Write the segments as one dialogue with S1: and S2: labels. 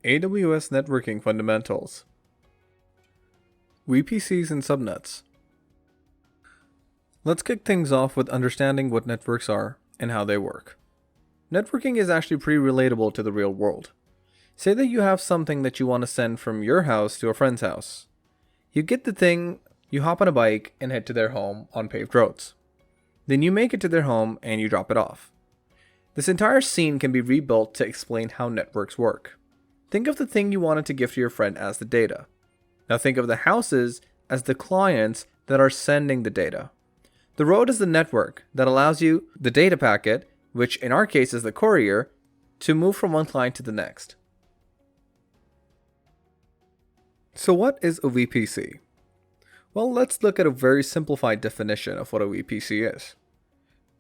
S1: AWS Networking Fundamentals VPCs and Subnets. Let's kick things off with understanding what networks are and how they work. Networking is actually pretty relatable to the real world. Say that you have something that you want to send from your house to a friend's house. You get the thing, you hop on a bike and head to their home on paved roads. Then you make it to their home and you drop it off. This entire scene can be rebuilt to explain how networks work. Think of the thing you wanted to give to your friend as the data. Now think of the houses as the clients that are sending the data. The road is the network that allows you, the data packet, which in our case is the courier, to move from one client to the next. So what is a VPC? Well, let's look at a very simplified definition of what a VPC is.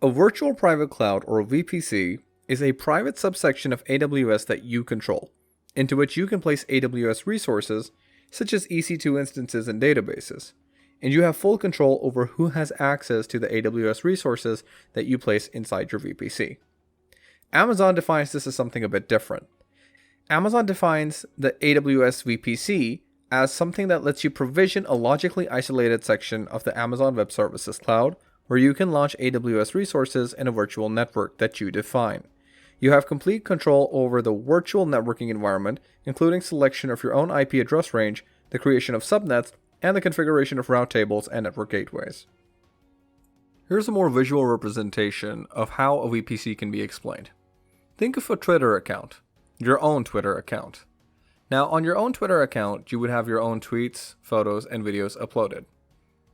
S1: A virtual private cloud, or a VPC, is a private subsection of AWS that you control, into which you can place AWS resources such as EC2 instances and databases, and you have full control over who has access to the AWS resources that you place inside your VPC. Amazon defines this as something a bit different. Amazon defines the AWS VPC as something that lets you provision a logically isolated section of the Amazon Web Services cloud where you can launch AWS resources in a virtual network that you define. You have complete control over the virtual networking environment, including selection of your own IP address range, the creation of subnets, and the configuration of route tables and network gateways. Here's a more visual representation of how a VPC can be explained. Think of a Twitter account, your own Twitter account. Now, on your own Twitter account, you would have your own tweets, photos, and videos uploaded.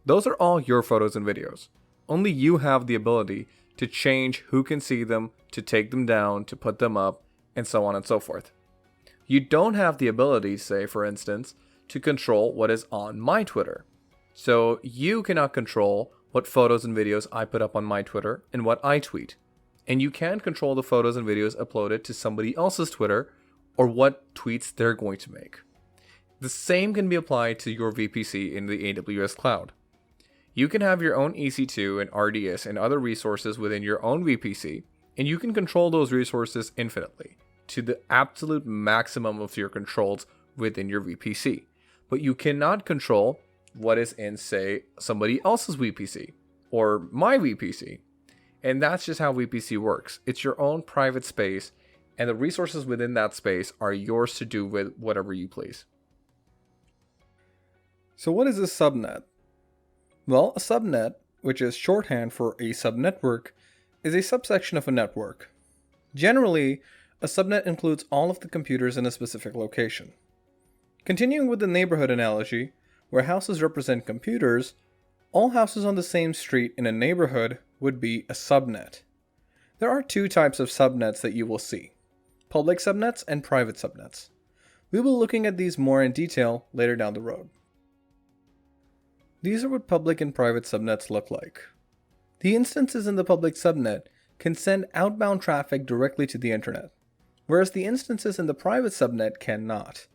S1: Those are all your photos and videos. Only you have the ability to change who can see them, to take them down, to put them up, and so on and so forth. You don't have the ability, say for instance, to control what is on my Twitter. So you cannot control what photos and videos I put up on my Twitter and what I tweet. And you can't control the photos and videos uploaded to somebody else's Twitter or what tweets they're going to make. The same can be applied to your VPC in the AWS cloud. You can have your own EC2 and RDS and other resources within your own VPC, and you can control those resources infinitely to the absolute maximum of your controls within your VPC. But you cannot control what is in, say, somebody else's VPC or my VPC. And that's just how VPC works. It's your own private space, and the resources within that space are yours to do with whatever you please. So what is a subnet? Well, a subnet, which is shorthand for a subnetwork, is a subsection of a network. Generally, a subnet includes all of the computers in a specific location. Continuing with the neighborhood analogy, where houses represent computers, all houses on the same street in a neighborhood would be a subnet. There are two types of subnets that you will see: public subnets and private subnets. We will be looking at these more in detail later down the road. These are what public and private subnets look like. The instances in the public subnet can send outbound traffic directly to the internet, whereas the instances in the private subnet cannot.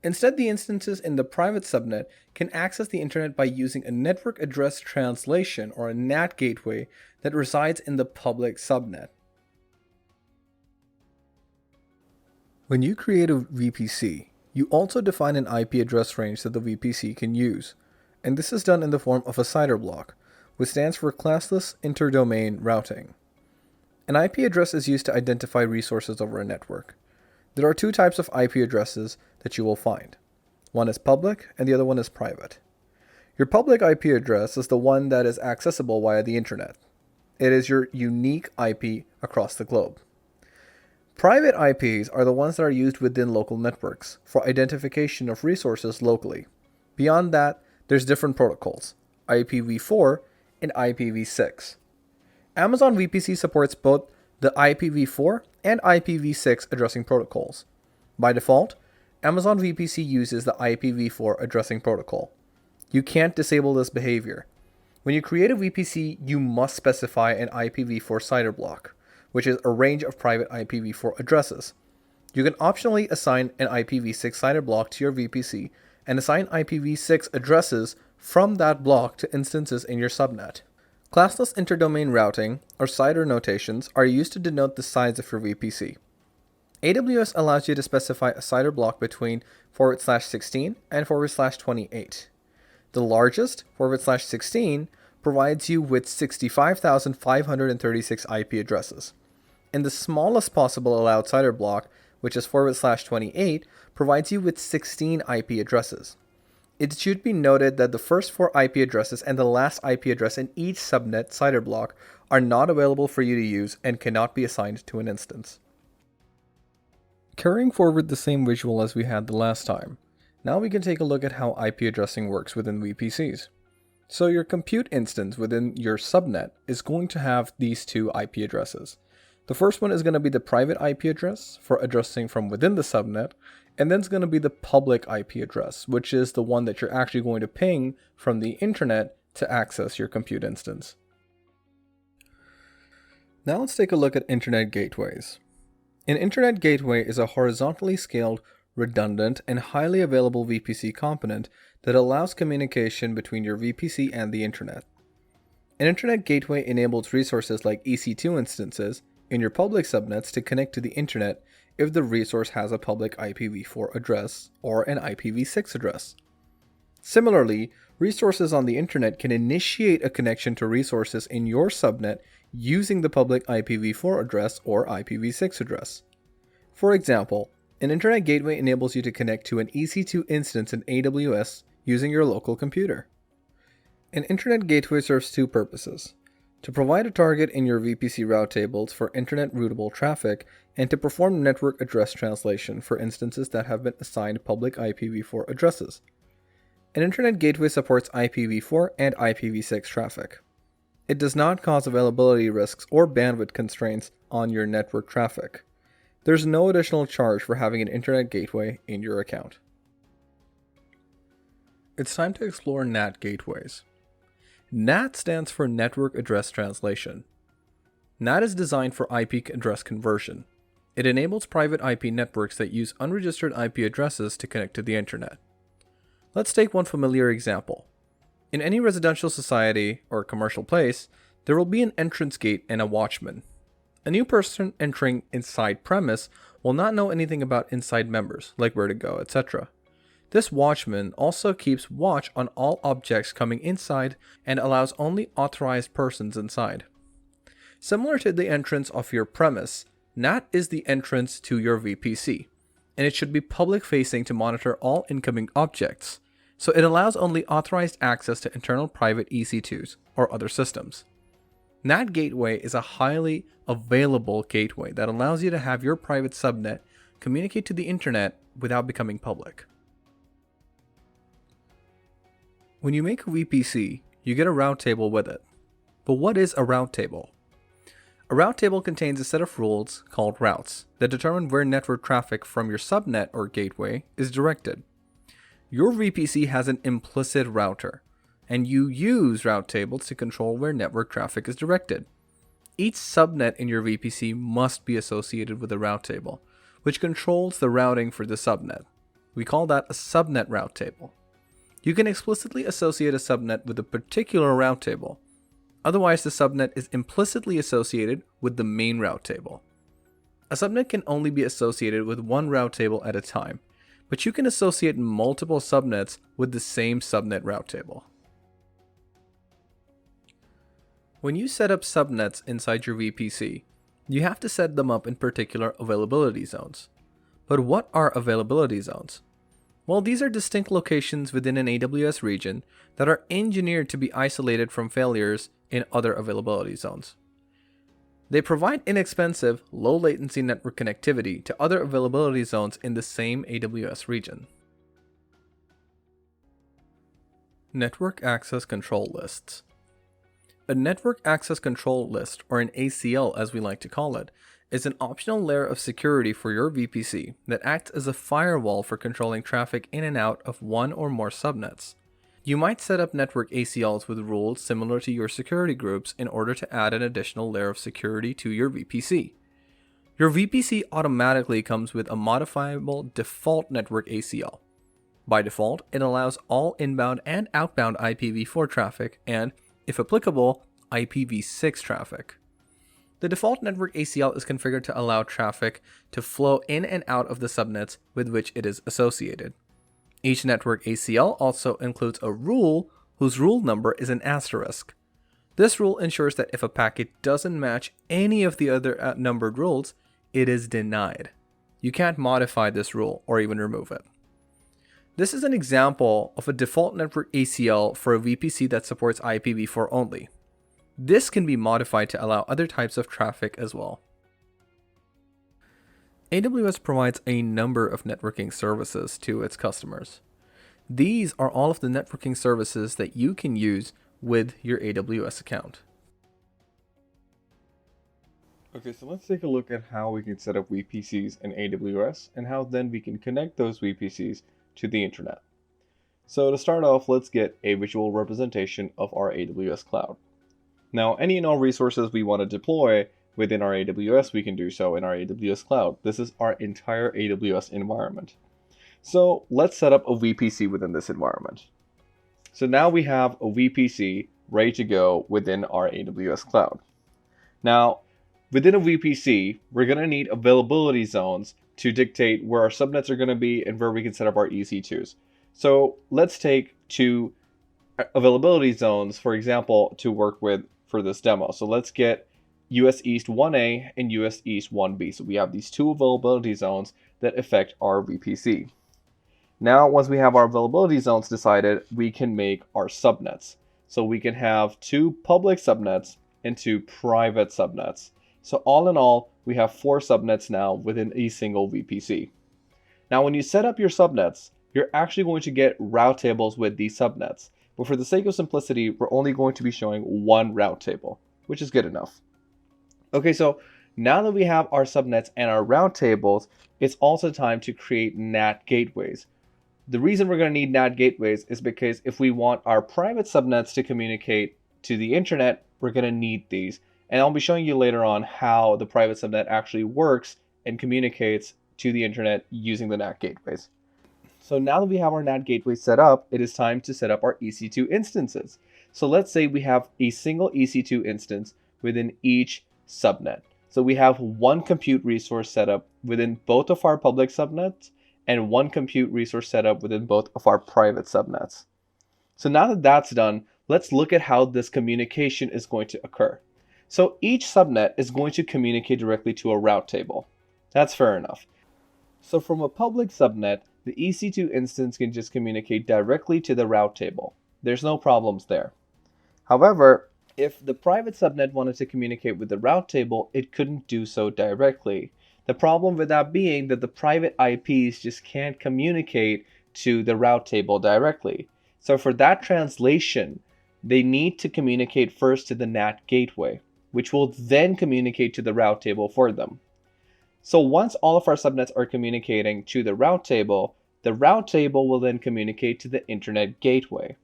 S1: Instead, the instances in the private subnet can access the internet by using a network address translation or a NAT gateway that resides in the public subnet. When you create a VPC, you also define an IP address range that the VPC can use, and this is done in the form of a CIDR block, which stands for Classless Interdomain Routing. An IP address is used to identify resources over a network. There are two types of IP addresses that you will find. One is public and the other one is private. Your public IP address is the one that is accessible via the internet. It is your unique IP across the globe. Private IPs are the ones that are used within local networks for identification of resources locally. Beyond that, there's different protocols, IPv4 and IPv6. Amazon VPC supports both the IPv4 and IPv6 addressing protocols. By default, Amazon VPC uses the IPv4 addressing protocol. You can't disable this behavior. When you create a VPC, you must specify an IPv4 CIDR block, which is a range of private IPv4 addresses. You can optionally assign an IPv6 CIDR block to your VPC and assign IPv6 addresses from that block to instances in your subnet. Classless interdomain routing, or CIDR notations, are used to denote the size of your VPC. AWS allows you to specify a CIDR block between /16 and /28. The largest, /16, provides you with 65,536 IP addresses. And the smallest possible allowed CIDR block, which is /28, provides you with 16 IP addresses. It should be noted that the first 4 IP addresses and the last IP address in each subnet CIDR block are not available for you to use and cannot be assigned to an instance. Carrying forward the same visual as we had the last time, now we can take a look at how IP addressing works within VPCs. So your compute instance within your subnet is going to have these 2 IP addresses. The first one is going to be the private IP address for addressing from within the subnet, and then it's going to be the public IP address, which is the one that you're actually going to ping from the internet to access your compute instance. Now let's take a look at internet gateways. An internet gateway is a horizontally scaled, redundant, and highly available VPC component that allows communication between your VPC and the internet. An internet gateway enables resources like EC2 instances in your public subnets to connect to the internet if the resource has a public IPv4 address or an IPv6 address. Similarly, resources on the internet can initiate a connection to resources in your subnet using the public IPv4 address or IPv6 address. For example, an internet gateway enables you to connect to an EC2 instance in AWS using your local computer. An internet gateway serves 2 purposes: to provide a target in your VPC route tables for internet routable traffic, and to perform network address translation for instances that have been assigned public IPv4 addresses. An internet gateway supports IPv4 and IPv6 traffic. It does not cause availability risks or bandwidth constraints on your network traffic. There's no additional charge for having an internet gateway in your account. It's time to explore NAT gateways. NAT stands for Network Address Translation. NAT is designed for IP address conversion. It enables private IP networks that use unregistered IP addresses to connect to the internet. Let's take one familiar example. In any residential society or commercial place, there will be an entrance gate and a watchman. A new person entering inside premise will not know anything about inside members, like where to go, etc. This watchman also keeps watch on all objects coming inside and allows only authorized persons inside. Similar to the entrance of your premise, NAT is the entrance to your VPC, and it should be public facing to monitor all incoming objects, so it allows only authorized access to internal private EC2s or other systems. NAT gateway is a highly available gateway that allows you to have your private subnet communicate to the internet without becoming public. When you make a VPC, you get a route table with it. But what is a route table? A route table contains a set of rules called routes that determine where network traffic from your subnet or gateway is directed. Your VPC has an implicit router, and you use route tables to control where network traffic is directed. Each subnet in your VPC must be associated with a route table, which controls the routing for the subnet. We call that a subnet route table. You can explicitly associate a subnet with a particular route table. Otherwise, the subnet is implicitly associated with the main route table. A subnet can only be associated with one route table at a time, but you can associate multiple subnets with the same subnet route table. When you set up subnets inside your VPC, you have to set them up in particular availability zones. But what are availability zones? Well, these are distinct locations within an AWS region that are engineered to be isolated from failures in other availability zones. They provide inexpensive, low-latency network connectivity to other availability zones in the same AWS region. Network Access Control Lists. A Network Access Control List, or an ACL as we like to call it, is an optional layer of security for your VPC that acts as a firewall for controlling traffic in and out of one or more subnets. You might set up network ACLs with rules similar to your security groups in order to add an additional layer of security to your VPC. Your VPC automatically comes with a modifiable default network ACL. By default, it allows all inbound and outbound IPv4 traffic and, if applicable, IPv6 traffic. The default network ACL is configured to allow traffic to flow in and out of the subnets with which it is associated. Each network ACL also includes a rule whose rule number is an asterisk. This rule ensures that if a packet doesn't match any of the other numbered rules, it is denied. You can't modify this rule or even remove it. This is an example of a default network ACL for a VPC that supports IPv4 only. This can be modified to allow other types of traffic as well. AWS provides a number of networking services to its customers. These are all of the networking services that you can use with your AWS account. Okay, so let's take a look at how we can set up VPCs in AWS and how then we can connect those VPCs to the internet. So to start off, let's get a visual representation of our AWS cloud. Now, any and all resources we want to deploy within our AWS, we can do so in our AWS cloud. This is our entire AWS environment. So let's set up a VPC within this environment. So now we have a VPC ready to go within our AWS cloud. Now, within a VPC, we're going to need availability zones to dictate where our subnets are going to be and where we can set up our EC2s. So let's take two availability zones, for example, to work with for this demo. So let's get US East 1A and US East 1B. So we have these two availability zones that affect our VPC. Now, once we have our availability zones decided, we can make our subnets. So we can have two public subnets and two private subnets. So all in all, we have 4 subnets now within a single VPC. Now, when you set up your subnets, you're actually going to get route tables with these subnets. But for the sake of simplicity, we're only going to be showing one route table, which is good enough. Okay, so now that we have our subnets and our route tables, it's also time to create NAT gateways. The reason we're going to need NAT gateways is because if we want our private subnets to communicate to the internet, we're going to need these. And I'll be showing you later on how the private subnet actually works and communicates to the internet using the NAT gateways. So now that we have our NAT gateway set up, it is time to set up our EC2 instances. So let's say we have a single EC2 instance within each subnet. So we have one compute resource set up within both of our public subnets and one compute resource set up within both of our private subnets. So now that that's done, let's look at how this communication is going to occur. So each subnet is going to communicate directly to a route table. That's fair enough. So from a public subnet, the EC2 instance can just communicate directly to the route table. There's no problems there. However, if the private subnet wanted to communicate with the route table, it couldn't do so directly. The problem with that being that the private IPs just can't communicate to the route table directly. So for that translation, they need to communicate first to the NAT gateway, which will then communicate to the route table for them. So once all of our subnets are communicating to the route table will then communicate to the internet gateway.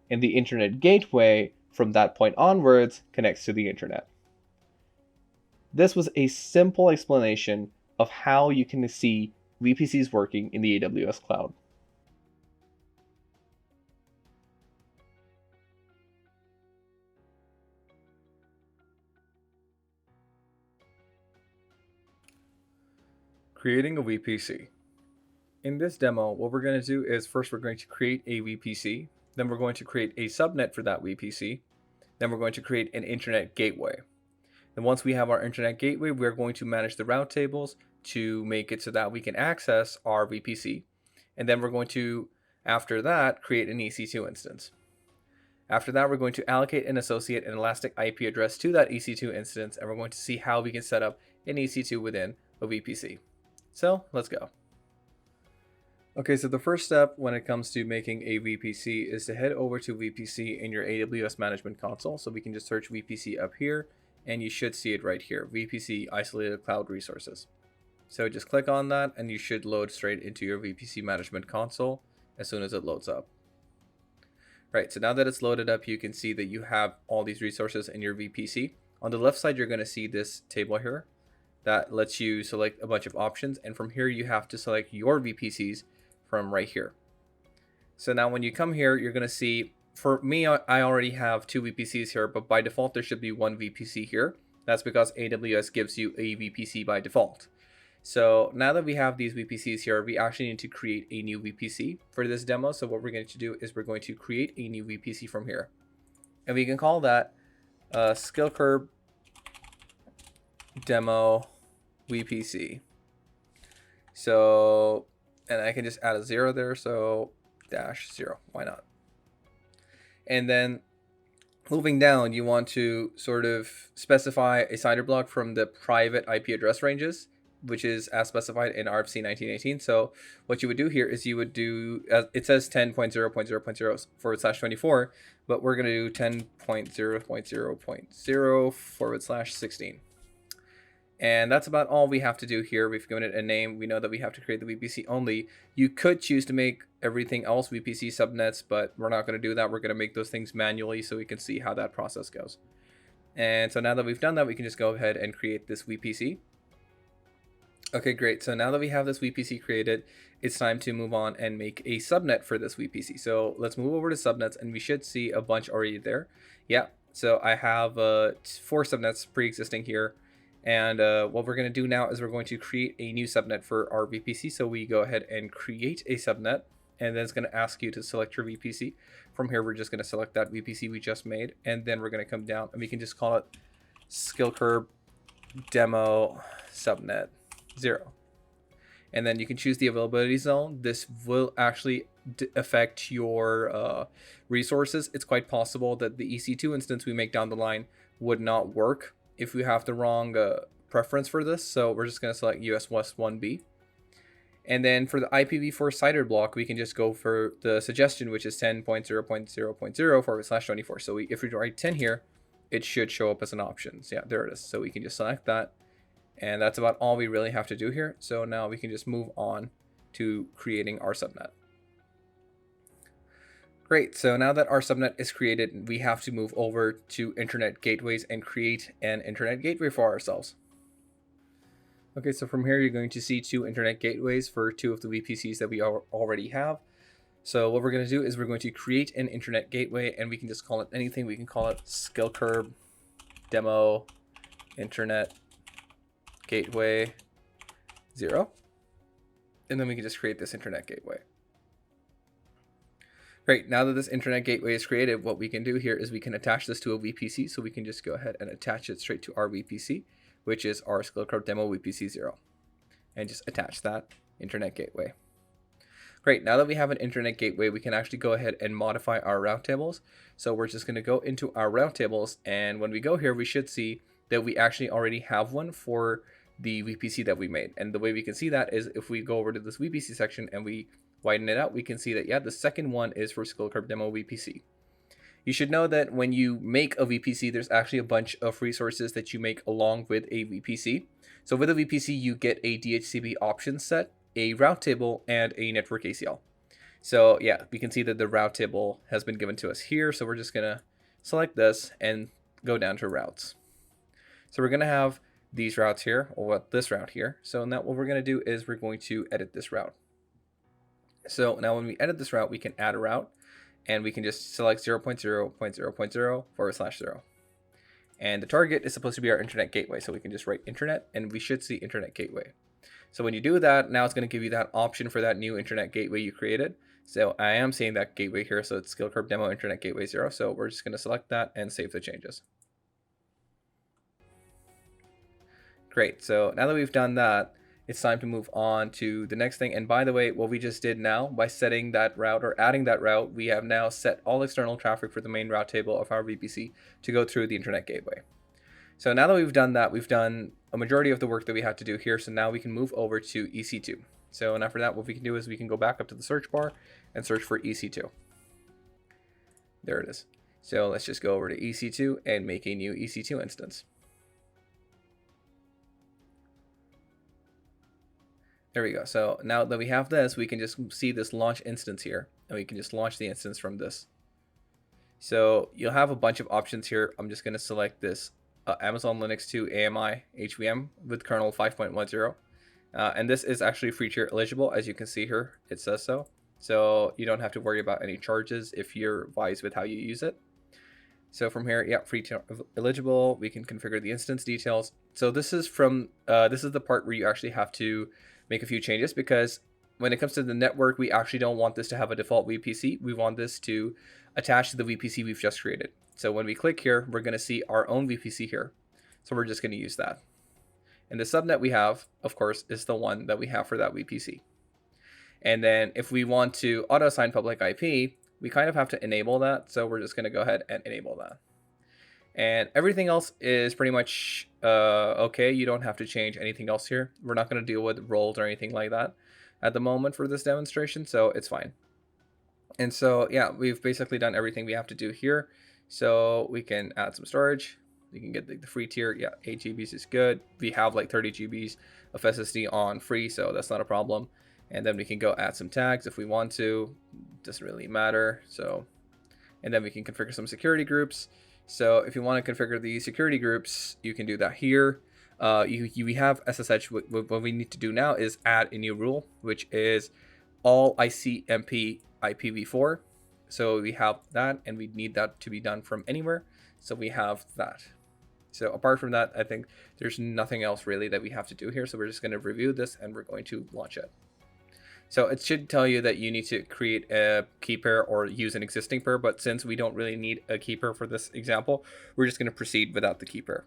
S1: And the internet gateway, from that point onwards, connects to the internet. This was a simple explanation of how you can see VPCs working in the AWS cloud. Creating a VPC. In this demo, what we're going to do is first we're going to create a VPC, then we're going to create a subnet for that VPC, then we're going to create an internet gateway. And once we have our internet gateway, we're going to manage the route tables to make it so that we can access our VPC. And then we're going to, after that, create an EC2 instance. After that, we're going to allocate and associate an elastic IP address to that EC2 instance, and we're going to see how we can set up an EC2 within a VPC. So let's go. Okay, so the first step when it comes to making a VPC is to head over to VPC in your AWS Management Console. So we can just search VPC up here, and you should see it right here, VPC Isolated Cloud Resources. So just click on that, and you should load straight into your VPC Management Console as soon as it loads up. Right, so now that it's loaded up, you can see that you have all these resources in your VPC. On the left side, you're going to see this table here that lets you select a bunch of options. And from here, you have to select your VPCs from right here. So now when you come here, you're going to see, for me, I already have 2 VPCs here, but by default, there should be 1 VPC here. That's because AWS gives you a VPC by default. So now that we have these VPCs here, we actually need to create a new VPC for this demo. So what we're going to do is we're going to create a new VPC from here. And we can call that skill curve demo VPC. So, and I can just add a 0 there. So -0, why not? And then moving down, you want to sort of specify a CIDR block from the private IP address ranges, which is as specified in RFC 1918. So what you would do here is you would do, it says 10.0.0.0/24, but we're going to do 10.0.0.0/16. And that's about all we have to do here. We've given it a name. We know that we have to create the VPC only. You could choose to make everything else VPC subnets, but we're not going to do that. We're going to make those things manually so we can see how that process goes. And so now that we've done that, we can just go ahead and create this VPC. Okay, great. So now that we have this VPC created, it's time to move on and make a subnet for this VPC. So let's move over to subnets, and we should see a bunch already there. Yeah, so I have 4 subnets pre-existing here. And what we're going to do now is we're going to create a new subnet for our VPC. So we go ahead and create a subnet, and then it's going to ask you to select your VPC. From here, we're just going to select that VPC we just made, and then we're going to come down and we can just call it skill curve demo subnet 0. And then you can choose the availability zone. This will actually affect your resources. It's quite possible that the EC2 instance we make down the line would not work if we have the wrong preference for this. So we're just going to select US West 1B. And then for the IPv4 CIDR block, we can just go for the suggestion, which is 10.0.0.0/24. So if we write 10 here, it should show up as an option. So yeah, there it is. So we can just select that. And that's about all we really have to do here. So now we can just move on to creating our subnet. Great, so now that our subnet is created, we have to move over to internet gateways and create an internet gateway for ourselves. Okay, so from here, you're going to see 2 internet gateways for 2 of the VPCs that we already have. So what we're going to do is we're going to create an internet gateway, and we can just call it anything. We can call it skill curve demo internet gateway 0. And then we can just create this internet gateway. Great, now that this internet gateway is created, what we can do here is we can attach this to a VPC. So we can just go ahead and attach it straight to our VPC, which is our skill curve demo VPC 0. And just attach that internet gateway. Great, now that we have an internet gateway, we can actually go ahead and modify our route tables. So we're just going to go into our route tables, and when we go here, we should see that we actually already have one for the VPC that we made. And the way we can see that is if we go over to this VPC section and we widen it out, we can see that, yeah, the second one is for skill curve demo VPC. You should know that when you make a VPC, there's actually a bunch of resources that you make along with a VPC. So with a VPC, you get a DHCP options set, a route table, and a network ACL. So yeah, we can see that the route table has been given to us here. So we're just gonna select this and go down to routes. So we're gonna have these routes here, or this route here. So now what we're gonna do is we're going to edit this route. So now when we edit this route, we can add a route, and we can just select 0.0.0.0/0. And the target is supposed to be our internet gateway. So we can just write internet, and we should see internet gateway. So when you do that, now it's going to give you that option for that new internet gateway you created. So I am seeing that gateway here. So it's skill curve demo internet gateway 0. So we're just going to select that and save the changes. Great. So now that we've done that, it's time to move on to the next thing. And by the way, what we just did now by setting that route or adding that route, we have now set all external traffic for the main route table of our VPC to go through the internet gateway. So now that we've done that, we've done a majority of the work that we had to do here. So now we can move over to EC2. So now for that, what we can do is we can go back up to the search bar and search for EC2. There it is. So let's just go over to EC2 and make a new EC2 instance. There we go. So now that we have this, we can just see this launch instance here, and we can just launch the instance from this. So you'll have a bunch of options here. I'm just going to select this Amazon Linux 2 AMI HVM with kernel 5.10. And this is actually free tier eligible. As you can see here, it says so. So you don't have to worry about any charges if you're wise with how you use it. So from here, yeah, free tier eligible, we can configure the instance details. So this is from, this is the part where you actually have to make a few changes, because when it comes to the network, we actually don't want this to have a default VPC. We want this to attach to the VPC we've just created. So when we click here, we're going to see our own VPC here. So we're just going to use that. And the subnet we have, of course, is the one that we have for that VPC. And then if we want to auto assign public IP, we kind of have to enable that. So we're just going to go ahead and enable that. And everything else is pretty much okay. You don't have to change anything else here. We're not going to deal with roles or anything like that at the moment for this demonstration, so it's fine. And so, yeah, we've basically done everything we have to do here. So we can add some storage. We can get the free tier. Yeah, 8 GBs is good. We have like 30 GBs of SSD on free, so that's not a problem. And then we can go add some tags if we want to. Doesn't really matter. So, and then we can configure some security groups. So if you want to configure the security groups, you can do that here. We have SSH. What we need to do now is add a new rule, which is all ICMP IPv4. So we have that, and we need that to be done from anywhere. So we have that. So apart from that, I think there's nothing else really that we have to do here. So we're just going to review this, and we're going to launch it. So it should tell you that you need to create a key pair or use an existing pair. But since we don't really need a key pair for this example, we're just going to proceed without the key pair.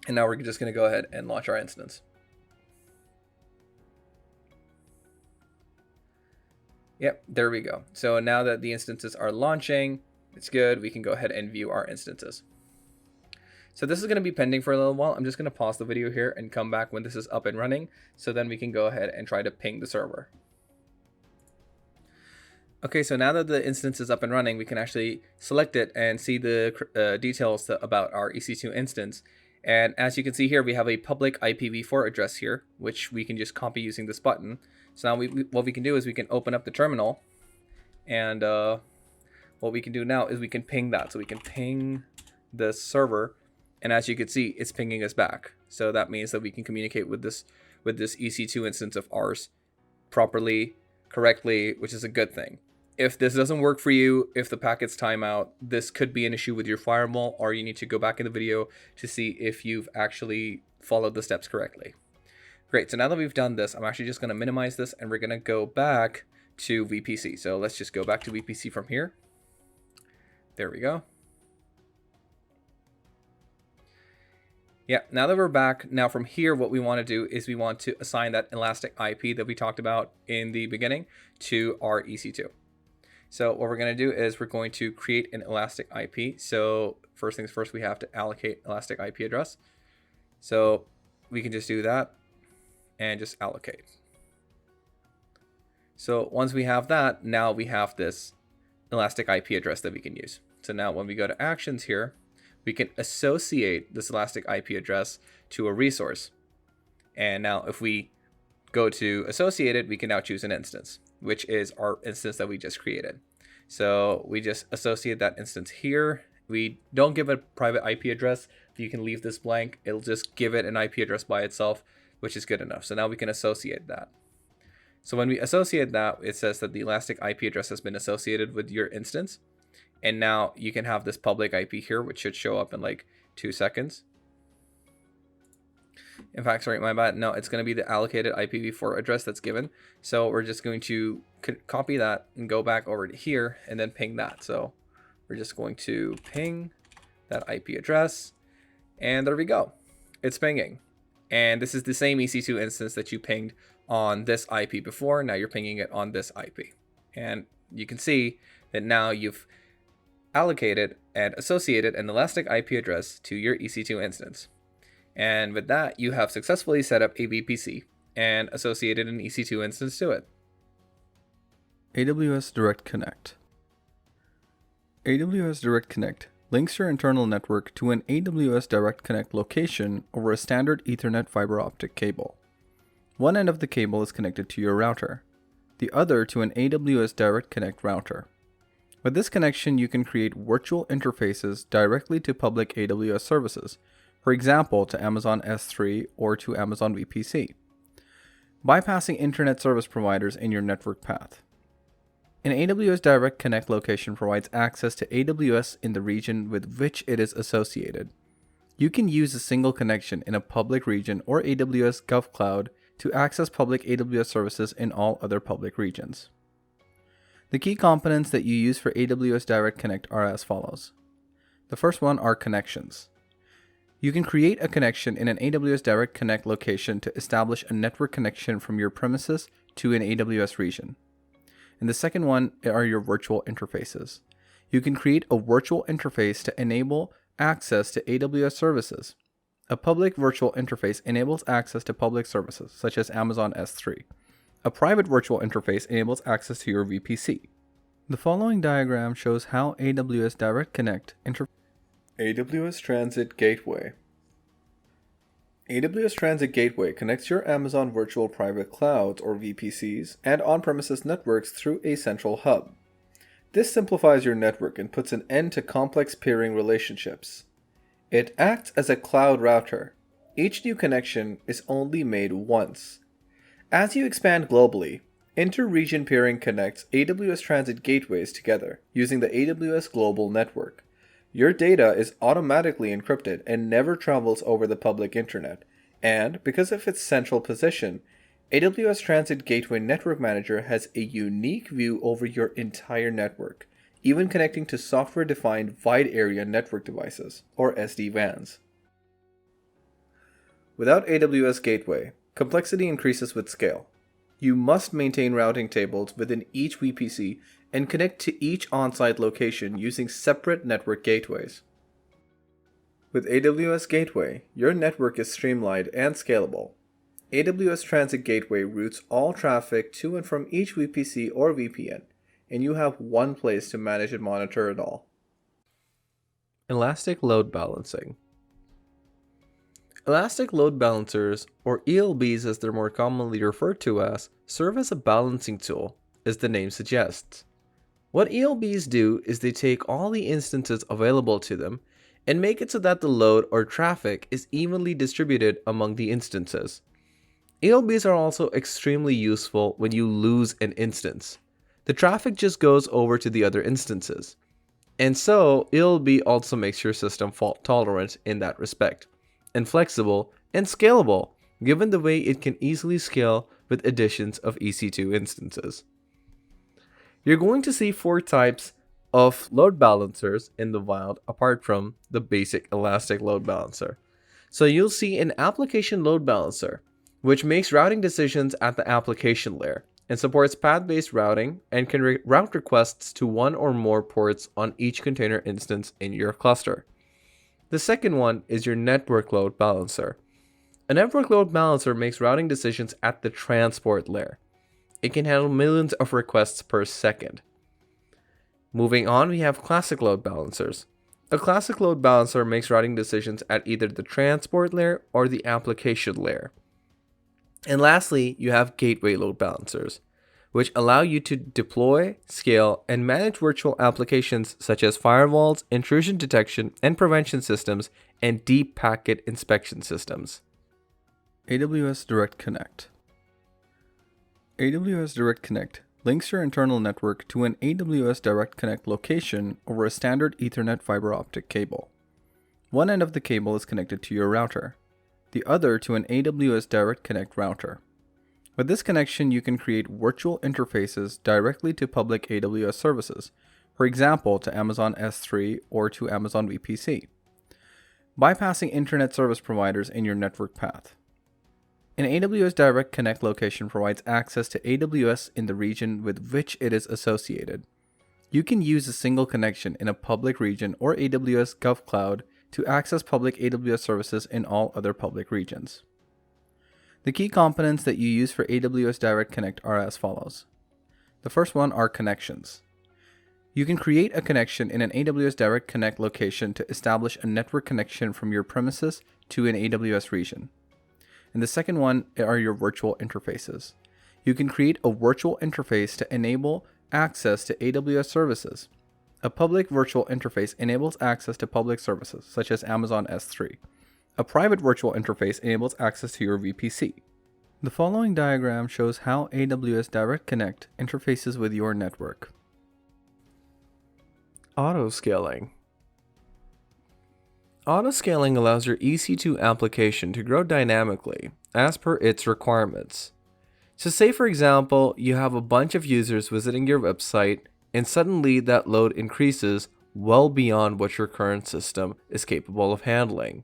S1: And now we're just going to go ahead and launch our instance. Yep, there we go. So now that the instances are launching, it's good. We can go ahead and view our instances. So this is going to be pending for a little while. I'm just going to pause the video here and come back when this is up and running. So then we can go ahead and try to ping the server. Okay, so now that the instance is up and running, we can actually select it and see the details about our EC2 instance. And as you can see here, we have a public IPv4 address here, which we can just copy using this button. So now what we can do is we can open up the terminal, and what we can do now is we can ping that. So we can ping the server, and as you can see, it's pinging us back. So that means that we can communicate with this EC2 instance of ours properly, correctly, which is a good thing. If this doesn't work for you, if the packets time out, this could be an issue with your firewall, or you need to go back in the video to see if you've actually followed the steps correctly. Great, so now that we've done this, I'm actually just going to minimize this, and we're going to go back to VPC. So let's just go back to VPC from here. There we go. Yeah, now that we're back, now from here, what we want to do is we want to assign that elastic IP that we talked about in the beginning to our EC2. So what we're going to do is we're going to create an elastic IP. So first things first, we have to allocate elastic IP address. So we can just do that and just allocate. So once we have that, now we have this elastic IP address that we can use. So now when we go to actions here, we can associate this elastic IP address to a resource. And now if we go to associated, we can now choose an instance, which is our instance that we just created. So we just associate that instance here. We don't give it a private IP address. You can leave this blank. It'll just give it an IP address by itself, which is good enough. So now we can associate that. So when we associate that, it says that the elastic IP address has been associated with your instance. And now you can have this public IP here, which should show up in like 2 seconds. In fact, sorry, my bad. No, it's going to be the allocated IPv4 address that's given. So we're just going to copy that and go back over to here and then ping that. So we're just going to ping that IP address. And there we go. It's pinging. And this is the same EC2 instance that you pinged on this IP before. Now you're pinging it on this IP. And you can see that now you've allocated and associated an elastic IP address to your EC2 instance. And with that, you have successfully set up a VPC and associated an EC2 instance to it.
S2: AWS Direct Connect. AWS Direct Connect links your internal network to an AWS Direct Connect location over a standard Ethernet fiber optic cable. One end of the cable is connected to your router, the other to an AWS Direct Connect router. With this connection, you can create virtual interfaces directly to public AWS services, for example, to Amazon S3 or to Amazon VPC, bypassing internet service providers in your network path. An AWS Direct Connect location provides access to AWS in the region with which it is associated. You can use a single connection in a public region or AWS GovCloud to access public AWS services in all other public regions. The key components that you use for AWS Direct Connect are as follows. The first one are connections. You can create a connection in an AWS Direct Connect location to establish a network connection from your premises to an AWS region. And the second one are your virtual interfaces. You can create a virtual interface to enable access to AWS services. A public virtual interface enables access to public services, such as Amazon S3. A private virtual interface enables access to your VPC. The following diagram shows how AWS Direct Connect
S1: AWS Transit Gateway. AWS Transit Gateway connects your Amazon Virtual Private Clouds, or VPCs, and on-premises networks through a central hub. This simplifies your network and puts an end to complex peering relationships. It acts as a cloud router. Each new connection is only made once. As you expand globally, inter-region peering connects AWS Transit Gateways together using the AWS Global Network. Your data is automatically encrypted and never travels over the public internet, and because of its central position, AWS Transit Gateway Network Manager has a unique view over your entire network, even connecting to software-defined wide area network devices, or SD-WANs. Without AWS Gateway, complexity increases with scale. You must maintain routing tables within each VPC and connect to each on-site location using separate network gateways. With AWS Gateway, your network is streamlined and scalable. AWS Transit Gateway routes all traffic to and from each VPC or VPN, and you have one place to manage and monitor it all.
S2: Elastic Load Balancing. Elastic Load Balancers, or ELBs as they're more commonly referred to as, serve as a balancing tool, as the name suggests. What ELBs do is they take all the instances available to them and make it so that the load or traffic is evenly distributed among the instances. ELBs are also extremely useful when you lose an instance. The traffic just goes over to the other instances. And so, ELB also makes your system fault tolerant in that respect, and flexible and scalable, given the way it can easily scale with additions of EC2 instances. You're going to see 4 types of load balancers in the wild apart from the basic Elastic Load Balancer. So you'll see an application load balancer, which makes routing decisions at the application layer and supports path-based routing and can route requests to one or more ports on each container instance in your cluster. The second one is your network load balancer. A network load balancer makes routing decisions at the transport layer. It can handle millions of requests per second. Moving on, we have classic load balancers. A classic load balancer makes routing decisions at either the transport layer or the application layer. And lastly, you have gateway load balancers, which allow you to deploy, scale, and manage virtual applications such as firewalls, intrusion detection and prevention systems, and deep packet inspection systems. AWS Direct Connect. AWS Direct Connect links your internal network to an AWS Direct Connect location over a standard Ethernet fiber optic cable. One end of the cable is connected to your router, the other to an AWS Direct Connect router. With this connection, you can create virtual interfaces directly to public AWS services, for example, to Amazon S3 or to Amazon VPC, bypassing internet service providers in your network path. An AWS Direct Connect location provides access to AWS in the region with which it is associated. You can use a single connection in a public region or AWS GovCloud to access public AWS services in all other public regions. The key components that you use for AWS Direct Connect are as follows. The first one are connections. You can create a connection in an AWS Direct Connect location to establish a network connection from your premises to an AWS region. And the second one are your virtual interfaces. You can create a virtual interface to enable access to AWS services. A public virtual interface enables access to public services, such as Amazon S3. A private virtual interface enables access to your VPC. The following diagram shows how AWS Direct Connect interfaces with your network.
S1: AutoScaling. AutoScaling allows your EC2 application to grow dynamically as per its requirements. So say for example, you have a bunch of users visiting your website and suddenly that load increases well beyond what your current system is capable of handling.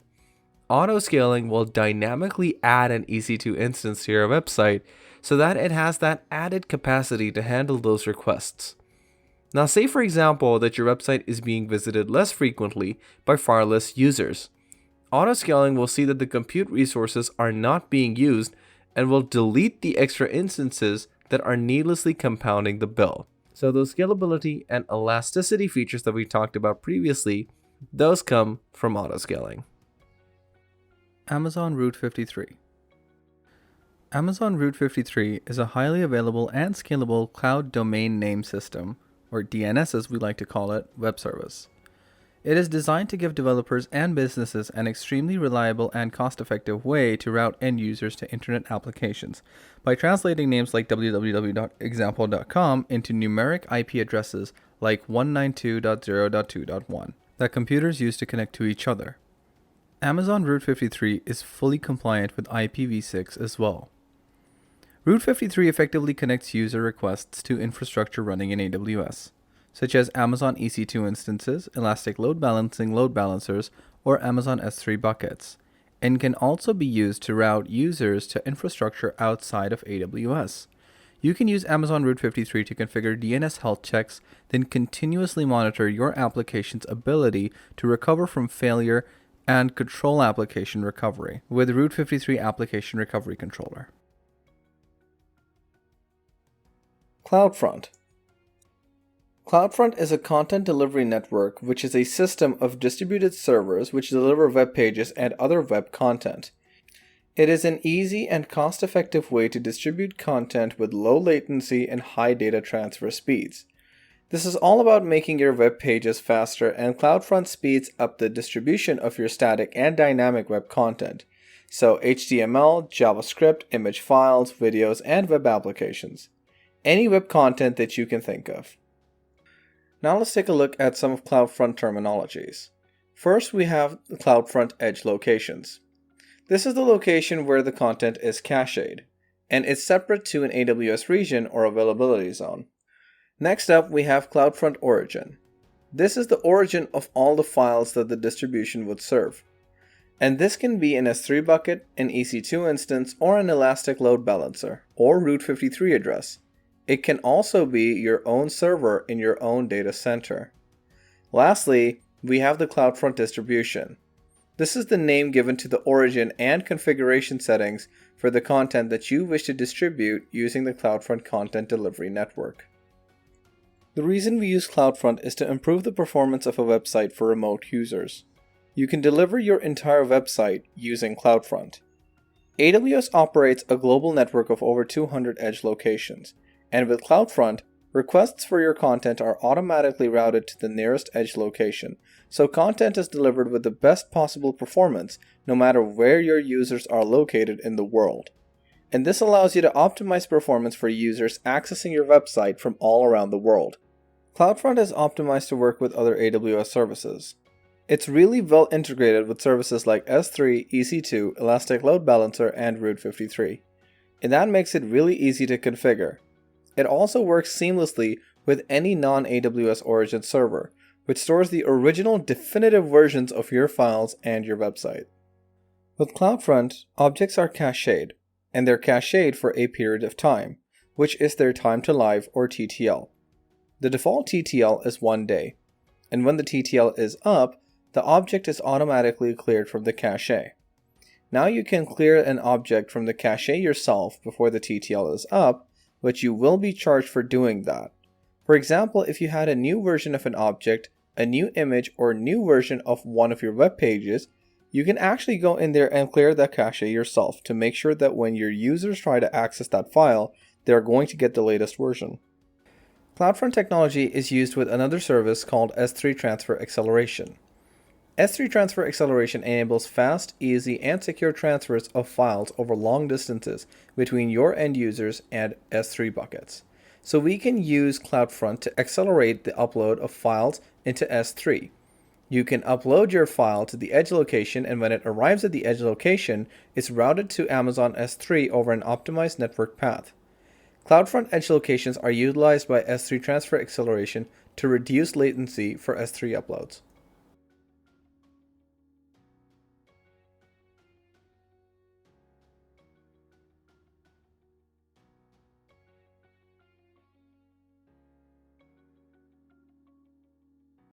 S1: Autoscaling will dynamically add an EC2 instance to your website so that it has that added capacity to handle those requests. Now say for example that your website is being visited less frequently by far less users. Autoscaling will see that the compute resources are not being used and will delete the extra instances that are needlessly compounding the bill. So those scalability and elasticity features that we talked about previously, those come from autoscaling.
S2: Amazon Route 53. Amazon Route 53 is a highly available and scalable cloud domain name system, or DNS as we like to call it, web service. It is designed to give developers and businesses an extremely reliable and cost-effective way to route end users to internet applications by translating names like www.example.com into numeric IP addresses like 192.0.2.1 that computers use to connect to each other. Amazon Route 53 is fully compliant with IPv6 as well. Route 53 effectively connects user requests to infrastructure running in AWS, such as Amazon EC2 instances, Elastic Load Balancing load balancers, or Amazon S3 buckets, and can also be used to route users to infrastructure outside of AWS. You can use Amazon Route 53 to configure DNS health checks, then continuously monitor your application's ability to recover from failure and control application recovery with Route 53 Application Recovery Controller.
S1: CloudFront. CloudFront is a content delivery network which is a system of distributed servers which deliver web pages and other web content. It is an easy and cost-effective way to distribute content with low latency and high data transfer speeds. This is all about making your web pages faster, and CloudFront speeds up the distribution of your static and dynamic web content. So HTML, JavaScript, image files, videos, and web applications. Any web content that you can think of. Now let's take a look at some of CloudFront terminologies. First, we have the CloudFront Edge locations. This is the location where the content is cached, and it's separate to an AWS region or availability zone. Next up, we have CloudFront Origin. This is the origin of all the files that the distribution would serve. And this can be an S3 bucket, an EC2 instance, or an Elastic Load Balancer, or Route 53 address. It can also be your own server in your own data center. Lastly, we have the CloudFront distribution. This is the name given to the origin and configuration settings for the content that you wish to distribute using the CloudFront Content Delivery Network. The reason we use CloudFront is to improve the performance of a website for remote users. You can deliver your entire website using CloudFront. AWS operates a global network of over 200 edge locations. And with CloudFront, requests for your content are automatically routed to the nearest edge location, so content is delivered with the best possible performance no matter where your users are located in the world. And this allows you to optimize performance for users accessing your website from all around the world. CloudFront is optimized to work with other AWS services. It's really well integrated with services like S3, EC2, Elastic Load Balancer, and Route 53. And that makes it really easy to configure. It also works seamlessly with any non-AWS origin server, which stores the original definitive versions of your files and your website. With CloudFront, objects are cached, and they're cached for a period of time, which is their time to live or TTL. The default TTL is 1 day, and when the TTL is up, the object is automatically cleared from the cache. Now you can clear an object from the cache yourself before the TTL is up, but you will be charged for doing that. For example, if you had a new version of an object, a new image, or new version of one of your web pages, you can actually go in there and clear that cache yourself to make sure that when your users try to access that file, they are going to get the latest version. CloudFront technology is used with another service called S3 Transfer Acceleration. S3 transfer acceleration enables fast, easy, and secure transfers of files over long distances between your end users and S3 buckets. So we can use CloudFront to accelerate the upload of files into S3. You can upload your file to the edge location, and when it arrives at the edge location, it's routed to Amazon S3 over an optimized network path. CloudFront edge locations are utilized by S3 transfer acceleration to reduce latency for S3 uploads.